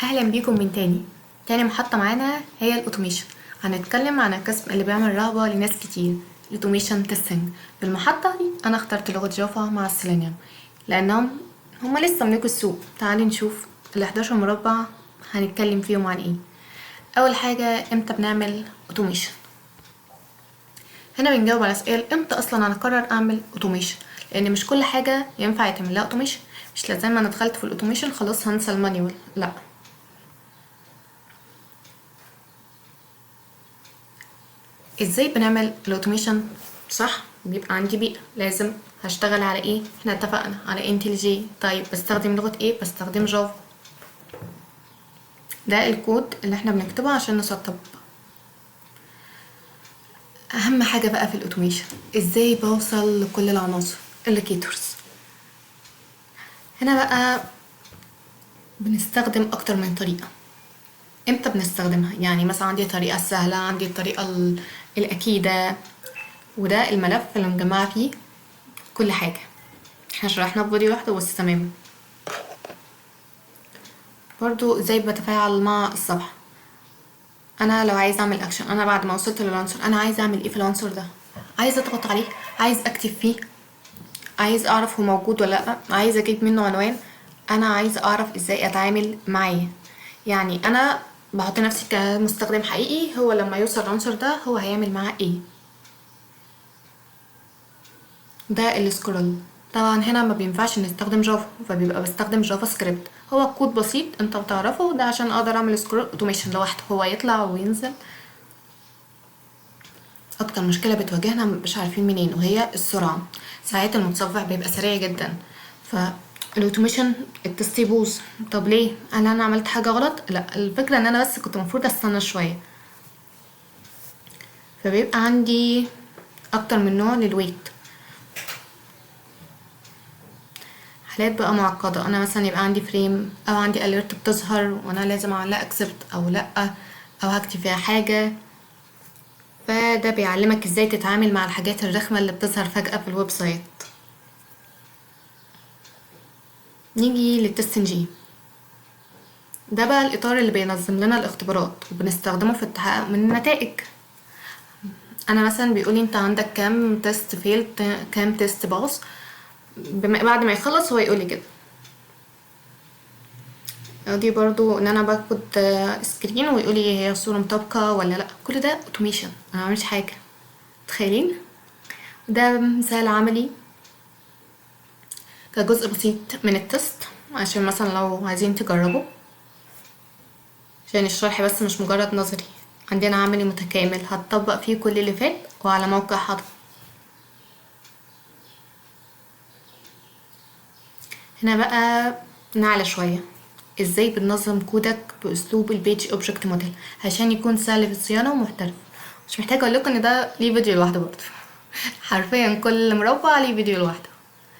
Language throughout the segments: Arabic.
اهلا بيكم من تاني محطة معانا هي الاوتوميشن. هنتكلم عن القسم اللي بيعمل رهبة لناس كتير، الاوتوميشن تيستنج. في المحطة دي انا اخترت لغة جافا مع السيلينيوم لانهم هما لسه ملوك السوق. تعالي نشوف ال11 مربع هنتكلم فيهم عن ايه. اول حاجة، امتى بنعمل اوتوميشن؟ هنا بنجاوب على سؤال امتى اصلا انا اقرر اعمل اوتوميشن، لان مش كل حاجة ينفع يتعمل لها اوتوميشن. مش لازم انا دخلت في الاوتوميشن خلاص هنسى المانيوال، لا. ازاي بنعمل الاوتوميشن صح؟ بيبقى عندي بيئة لازم هشتغل على ايه. احنا اتفقنا على انتل جي. طيب بستخدم لغة ايه؟ بستخدم جافا. ده الكود اللي احنا بنكتبه عشان نسطب. اهم حاجة بقى في الاوتوميشن ازاي بوصل لكل العناصر اللوكيتورز. هنا بقى بنستخدم اكتر من طريقة. امتى بنستخدمها؟ يعني مثلا عندي الطريقة السهلة، عندي الطريقة الأكيدة، وده الملف اللي مجمعة فيه كل حاجة. احنا شرحناه في فيديو واحدة بس تمام. برضو ازاي بتفاعل مع الصفحة. انا لو عايز اعمل اكشن، انا بعد ما وصلت للعنصر انا عايز اعمل ايه في العنصر ده؟ عايز اضغط عليه، عايز اكتب فيه، عايز اعرف هو موجود ولا لا، عايز اجيب منه عنوان، انا عايز اعرف ازاي اتعامل معاه. يعني انا بحط نفسي كمستخدم حقيقي، هو لما يوصل العنصر ده هو هيعمل معاه ايه. ده السكرول. طبعا هنا ما بينفعش نستخدم جافا، فبيبقى بستخدم جافا سكريبت. هو كود بسيط انت بتعرفه، ده عشان اقدر اعمل سكرول اوتوميشن لوحده، هو يطلع وينزل. اكتر مشكله بتواجهنا مش عارفين منين وهي السرعه. ساعات المتصفح بيبقى سريع جدا، فالاوتوميشن التست يبوظ. طب ليه؟ هل انا عملت حاجه غلط؟ لا، الفكره ان انا بس كنت المفروض استنى شويه. فبيبقى عندي اكتر من نوع للويت. حالات بقى معقده، انا مثلا يبقى عندي فريم او عندي اليرت بتظهر وانا لازم اعمل لها اكسبت او لا، او هكتب فيها حاجه. فده بيعلمك ازاي تتعامل مع الحاجات الرخمه اللي بتظهر فجاه في الويب سايت. نيجي للتستنجي. ده بقى الإطار اللي بينظم لنا الاختبارات وبنستخدمه في التحقق من النتائج. أنا مثلا بيقولي أنت عندك كام تيست فيل، كام تيست باص. بعد ما يخلص هو يقولي كده. دي برضو ان انا باخد سكرين ويقولي هي الصورة مطابقة ولا لا. كل ده اوتوميشن، انا معملش حاجة. تخيلين؟ ده مثال عملي كجزء بسيط من التست، عشان مثلا لو عايزين تجربوا، عشان الشرح بس مش مجرد نظري. عندنا عملي متكامل هتطبق فيه كل اللي فات وعلى موقع حضر. هنا بقى نعلى شوية، ازاي بننظم كودك باسلوب البيج اوبجكت موديل عشان يكون سهل في الصيانة ومحترف. مش محتاجة اقول لكم ان ده ليه فيديو لوحده برضه. حرفيا كل مربع ليه فيديو لوحده.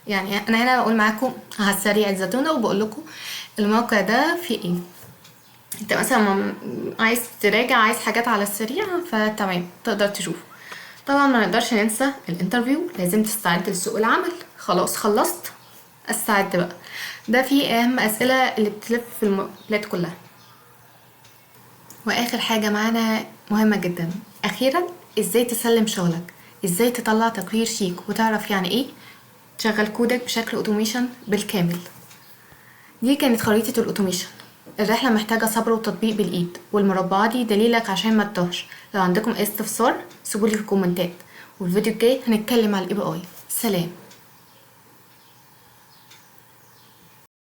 يعني انا هنا بقول معاكم على السريع الزتونة وبقول لكم الموقع ده فيه ايه. انت مثلا عايز تراجع، عايز حاجات على السريع، فتمام تقدر تشوف. طبعا ما نقدرش ننسى الانترفيو، لازم تستعد لسوق العمل. خلاص خلصت، استعد بقى. ده فيه اهم اسئله اللي بتلف في البلاد كلها. واخر حاجه معانا مهمه جدا اخيرا، ازاي تسلم شغلك، ازاي تطلع تقرير شيك وتعرف يعني ايه تشغل كودك بشكل اوتوميشن بالكامل. دي كانت خريطة الأوتوميشن. الرحلة محتاجة صبر وتطبيق بالإيد، والمربعات دي دليلك عشان ما تتوهش. لو عندكم أي استفسار سيبولي في الكومنتات، والفيديو الجاي هنتكلم على ال API. سلام.